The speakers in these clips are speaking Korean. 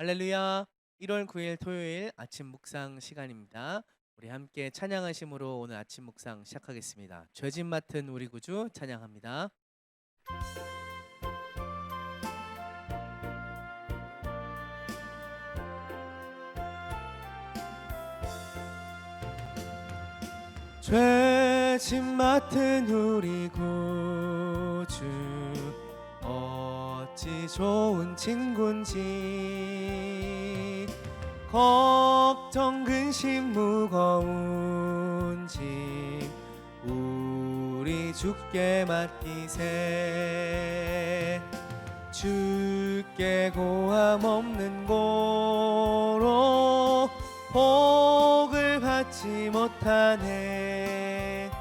할렐루야. 1월 9일 토요일 아침 묵상 시간입니다. 우리 함께 찬양하심으로 오늘 아침 묵상 시작하겠습니다. 죄짐 맡은 우리 구주 찬양합니다. 죄짐 맡은 우리 구주 어찌 좋은 친군지, 걱정 근심 무거운 짐 우리 주께 맡기세. 주께 고함 없는 고로 복을 받지 못하네.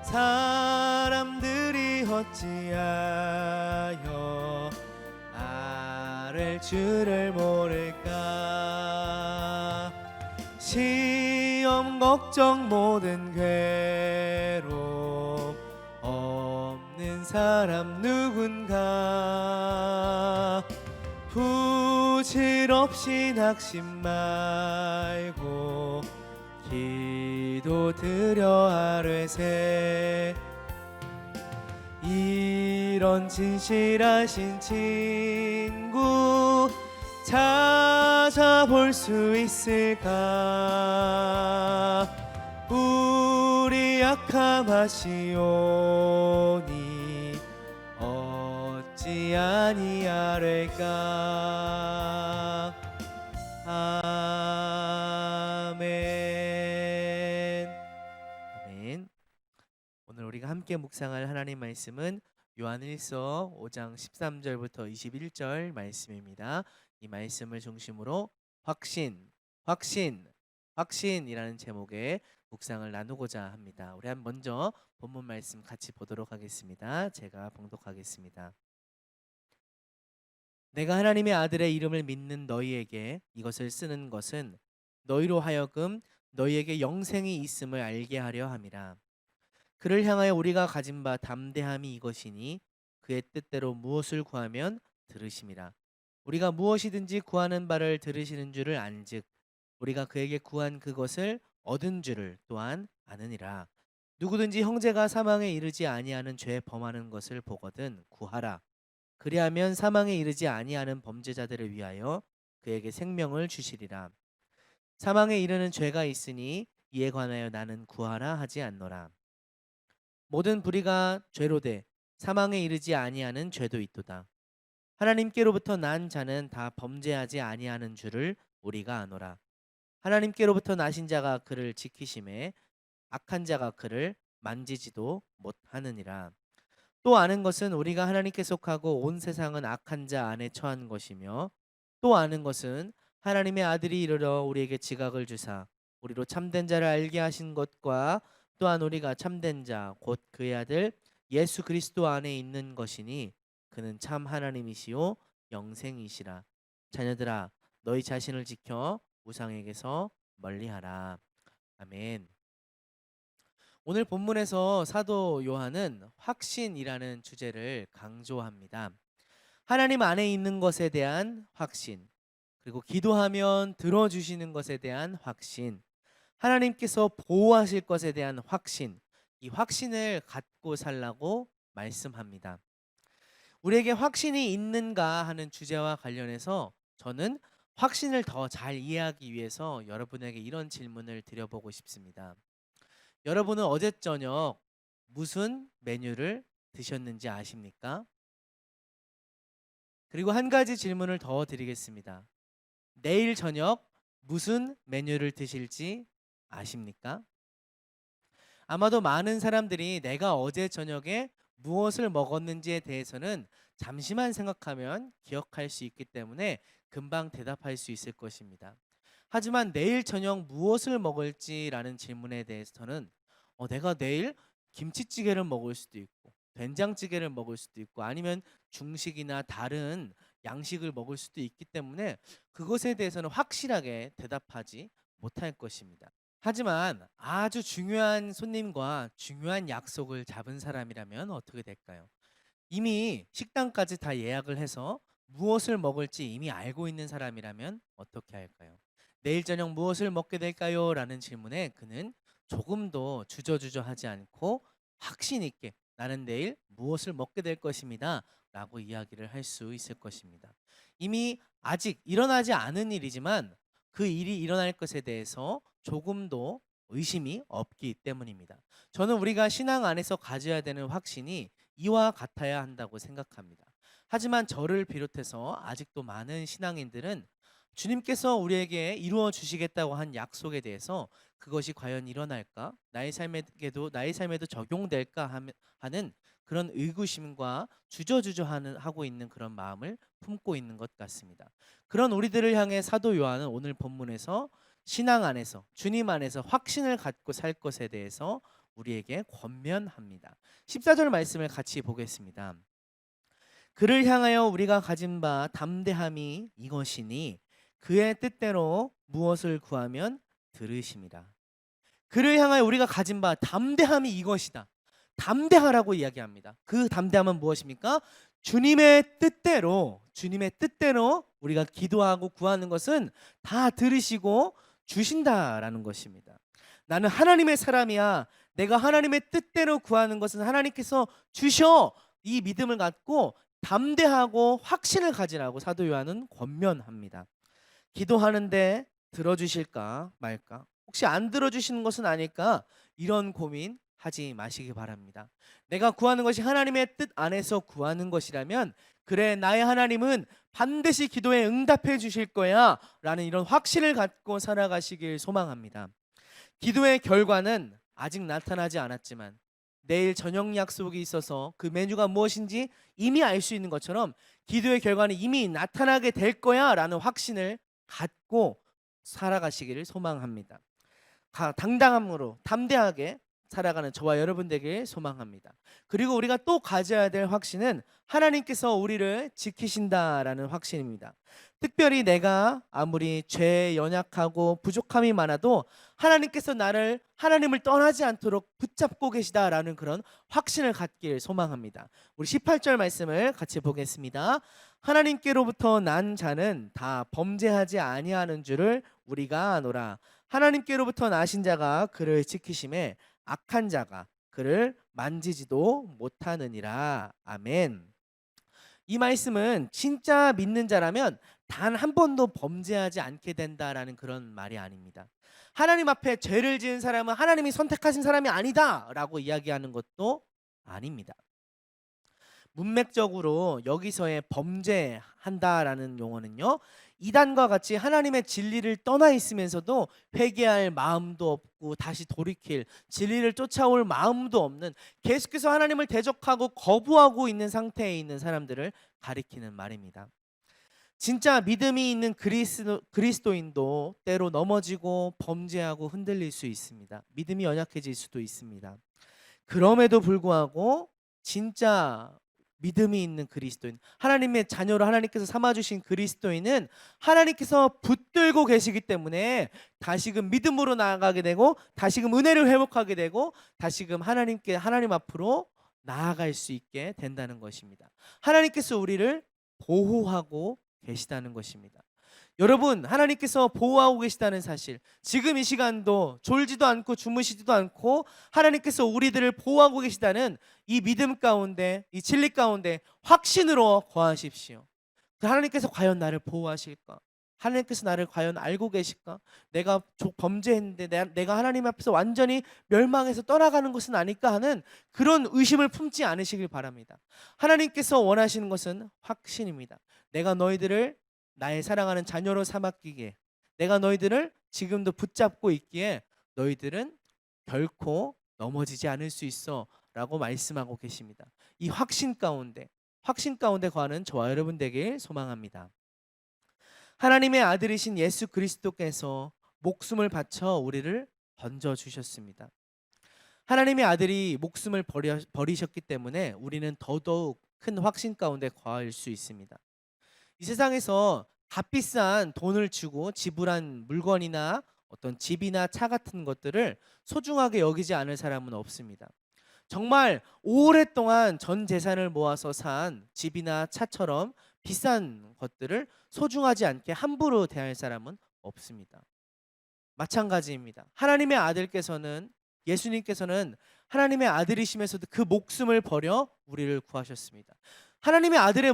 사람들이 어찌하여 아랠 줄을 모를까. 시험 걱정 모든 괴로움 없는 사람 누군가. 부질없이 낙심 말고 기도 드려 아뢰세. 이런 진실하신 친구 찾아볼 수 있을까. 우리 약함 아시오니 어찌 아니하릴까. 아멘. 아멘. 오늘 우리가 함께 묵상할 하나님 말씀은 요한일서 5장 13절부터 21절 말씀입니다. 이 말씀을 중심으로 확신이라는 제목의 묵상을 나누고자 합니다. 우리 먼저 본문 말씀 같이 보도록 하겠습니다. 제가 봉독하겠습니다. 내가 하나님의 아들의 이름을 믿는 너희에게 이것을 쓰는 것은 너희로 하여금 너희에게 영생이 있음을 알게 하려 함이라. 그를 향하여 우리가 가진 바 담대함이 이것이니 그의 뜻대로 무엇을 구하면 들으심이라. 우리가 무엇이든지 구하는 바를 들으시는 줄을 안즉 우리가 그에게 구한 그것을 얻은 줄을 또한 아느니라. 누구든지 형제가 사망에 이르지 아니하는 죄 범하는 것을 보거든 구하라. 그리하면 사망에 이르지 아니하는 범죄자들을 위하여 그에게 생명을 주시리라. 사망에 이르는 죄가 있으니 이에 관하여 나는 구하라 하지 않노라. 모든 불의가 죄로 돼 사망에 이르지 아니하는 죄도 있도다. 하나님께로부터 난 자는 다 범죄하지 아니하는 줄을 우리가 아노라. 하나님께로부터 나신 자가 그를 지키심에 악한 자가 그를 만지지도 못하느니라. 또 아는 것은 우리가 하나님께 속하고 온 세상은 악한 자 안에 처한 것이며, 또 아는 것은 하나님의 아들이 이르러 우리에게 지각을 주사 우리로 참된 자를 알게 하신 것과 또한 우리가 참된 자 곧 그의 아들 예수 그리스도 안에 있는 것이니 그는 참 하나님이시요 영생이시라. 자녀들아 너희 자신을 지켜 우상에게서 멀리하라. 아멘. 오늘 본문에서 사도 요한은 확신이라는 주제를 강조합니다. 하나님 안에 있는 것에 대한 확신, 그리고 기도하면 들어주시는 것에 대한 확신, 하나님께서 보호하실 것에 대한 확신, 이 확신을 갖고 살라고 말씀합니다. 우리에게 확신이 있는가 하는 주제와 관련해서 저는 확신을 더 잘 이해하기 위해서 여러분에게 이런 질문을 드려보고 싶습니다. 여러분은 어제 저녁 무슨 메뉴를 드셨는지 아십니까? 그리고 한 가지 질문을 더 드리겠습니다. 내일 저녁 무슨 메뉴를 드실지 아십니까? 아마도 많은 사람들이 내가 어제 저녁에 무엇을 먹었는지에 대해서는 잠시만 생각하면 기억할 수 있기 때문에 금방 대답할 수 있을 것입니다. 하지만 내일 저녁 무엇을 먹을지라는 질문에 대해서는 내가 내일 김치찌개를 먹을 수도 있고 된장찌개를 먹을 수도 있고 아니면 중식이나 다른 양식을 먹을 수도 있기 때문에 그것에 대해서는 확실하게 대답하지 못할 것입니다. 하지만 아주 중요한 손님과 중요한 약속을 잡은 사람이라면 어떻게 될까요? 이미 식당까지 다 예약을 해서 무엇을 먹을지 이미 알고 있는 사람이라면 어떻게 할까요? 내일 저녁 무엇을 먹게 될까요? 라는 질문에 그는 조금도 주저주저하지 않고 확신 있게 나는 내일 무엇을 먹게 될 것입니다. 라고 이야기를 할 수 있을 것입니다. 이미 아직 일어나지 않은 일이지만 그 일이 일어날 것에 대해서 조금도 의심이 없기 때문입니다. 저는 우리가 신앙 안에서 가져야 되는 확신이 이와 같아야 한다고 생각합니다. 하지만 저를 비롯해서 아직도 많은 신앙인들은 주님께서 우리에게 이루어 주시겠다고 한 약속에 대해서 그것이 과연 일어날까? 나의 삶에도 적용될까 하는 그런 의구심과 주저주저하는 하고 있는 그런 마음을 품고 있는 것 같습니다. 그런 우리들을 향해 사도 요한은 오늘 본문에서 신앙 안에서 주님 안에서 확신을 갖고 살 것에 대해서 우리에게 권면합니다. 14절 말씀을 같이 보겠습니다. 그를 향하여 우리가 가진 바 담대함이 이것이니 그의 뜻대로 무엇을 구하면 들으심이라. 그를 향하여 우리가 가진 바 담대함이 이것이다. 담대하라고 이야기합니다. 그 담대함은 무엇입니까? 주님의 뜻대로 우리가 기도하고 구하는 것은 다 들으시고 주신다라는 것입니다. 나는 하나님의 사람이야. 내가 하나님의 뜻대로 구하는 것은 하나님께서 주셔. 이 믿음을 갖고 담대하고 확신을 가지라고 사도 요한은 권면합니다. 기도하는데 들어주실까 말까? 혹시 안 들어주시는 것은 아닐까? 이런 고민 하지 마시기 바랍니다. 내가 구하는 것이 하나님의 뜻 안에서 구하는 것이라면 그래 나의 하나님은 반드시 기도에 응답해 주실 거야 라는 이런 확신을 갖고 살아가시길 소망합니다. 기도의 결과는 아직 나타나지 않았지만 내일 저녁 약속이 있어서 그 메뉴가 무엇인지 이미 알 수 있는 것처럼 기도의 결과는 이미 나타나게 될 거야 라는 확신을 갖고 살아가시기를 소망합니다. 당당함으로 담대하게 살아가는 저와 여러분 되길 소망합니다. 그리고 우리가 또 가져야 될 확신은 하나님께서 우리를 지키신다라는 확신입니다. 특별히 내가 아무리 죄에 연약하고 부족함이 많아도 하나님께서 하나님을 떠나지 않도록 붙잡고 계시다라는 그런 확신을 갖길 소망합니다. 우리 18절 말씀을 같이 보겠습니다. 하나님께로부터 난 자는 다 범죄하지 아니하는 줄을 우리가 아노라. 하나님께로부터 나신 자가 그를 지키심에 악한 자가 그를 만지지도 못하느니라. 아멘. 이 말씀은 진짜 믿는 자라면 단 한 번도 범죄하지 않게 된다라는 그런 말이 아닙니다. 하나님 앞에 죄를 지은 사람은 하나님이 선택하신 사람이 아니다라고 이야기하는 것도 아닙니다. 문맥적으로 여기서의 범죄한다라는 용어는요, 이단과 같이 하나님의 진리를 떠나 있으면서도 회개할 마음도 없고 다시 돌이킬 진리를 쫓아올 마음도 없는 계속해서 하나님을 대적하고 거부하고 있는 상태에 있는 사람들을 가리키는 말입니다. 진짜 믿음이 있는 그리스도인도 때로 넘어지고 범죄하고 흔들릴 수 있습니다. 믿음이 연약해질 수도 있습니다. 그럼에도 불구하고 진짜 믿음이 있는 그리스도인, 하나님의 자녀로 하나님께서 삼아주신 그리스도인은 하나님께서 붙들고 계시기 때문에 다시금 믿음으로 나아가게 되고 다시금 은혜를 회복하게 되고 다시금 하나님 앞으로 나아갈 수 있게 된다는 것입니다. 하나님께서 우리를 보호하고 계시다는 것입니다. 여러분, 하나님께서 보호하고 계시다는 사실, 지금 이 시간도 졸지도 않고 주무시지도 않고 하나님께서 우리들을 보호하고 계시다는 이 믿음 가운데, 이 진리 가운데 확신으로 거하십시오. 하나님께서 과연 나를 보호하실까? 하나님께서 나를 과연 알고 계실까? 내가 범죄했는데 내가 하나님 앞에서 완전히 멸망해서 떠나가는 것은 아닐까 하는 그런 의심을 품지 않으시길 바랍니다. 하나님께서 원하시는 것은 확신입니다. 내가 너희들을 나의 사랑하는 자녀로 삼았기에, 내가 너희들을 지금도 붙잡고 있기에 너희들은 결코 넘어지지 않을 수 있어 라고 말씀하고 계십니다. 이 확신 가운데 거하는 저와 여러분 되길 소망합니다. 하나님의 아들이신 예수 그리스도께서 목숨을 바쳐 우리를 건져주셨습니다. 하나님의 아들이 목숨을 버리셨기 때문에 우리는 더더욱 큰 확신 가운데 거할 수 있습니다. 이 세상에서 값비싼 돈을 주고 지불한 물건이나 어떤 집이나 차 같은 것들을 소중하게 여기지 않을 사람은 없습니다. 정말 오랫동안 전 재산을 모아서 산 집이나 차처럼 비싼 것들을 소중하지 않게 함부로 대할 사람은 없습니다. 마찬가지입니다. 하나님의 아들께서는 예수님께서는 하나님의 아들이시면서도 그 목숨을 버려 우리를 구하셨습니다. 하나님의 아들의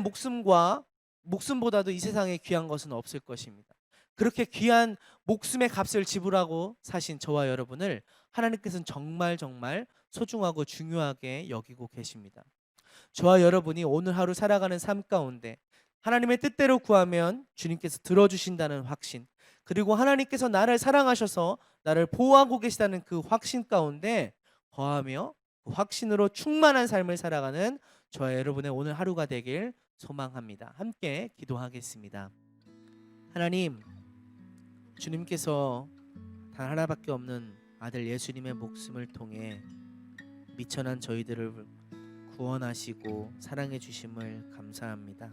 목숨보다도 이 세상에 귀한 것은 없을 것입니다. 그렇게 귀한 목숨의 값을 지불하고 사신 저와 여러분을 하나님께서는 정말 정말 소중하고 중요하게 여기고 계십니다. 저와 여러분이 오늘 하루 살아가는 삶 가운데 하나님의 뜻대로 구하면 주님께서 들어주신다는 확신, 그리고 하나님께서 나를 사랑하셔서 나를 보호하고 계시다는 그 확신 가운데 거하며 그 확신으로 충만한 삶을 살아가는 저와 여러분의 오늘 하루가 되길 소망합니다. 함께 기도하겠습니다. 하나님, 주님께서 단 하나밖에 없는 아들 예수님의 목숨을 통해 미천한 저희들을 구원하시고 사랑해 주심을 감사합니다.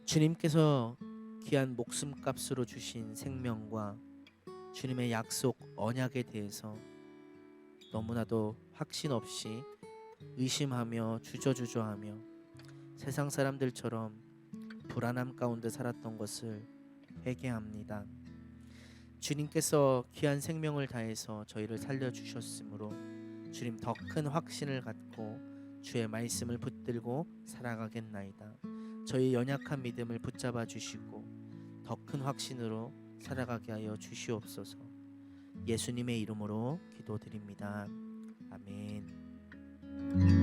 주님께서 귀한 목숨값으로 주신 생명과 주님의 약속 언약에 대해서 너무나도 확신 없이 의심하며 주저주저하며 세상 사람들처럼 불안함 가운데 살았던 것을 회개합니다. 주님께서 귀한 생명을 다해서 저희를 살려주셨으므로 주님 더 큰 확신을 갖고 주의 말씀을 붙들고 살아가겠나이다. 저희 연약한 믿음을 붙잡아 주시고 더 큰 확신으로 살아가게 하여 주시옵소서. 예수님의 이름으로 기도드립니다. 아멘.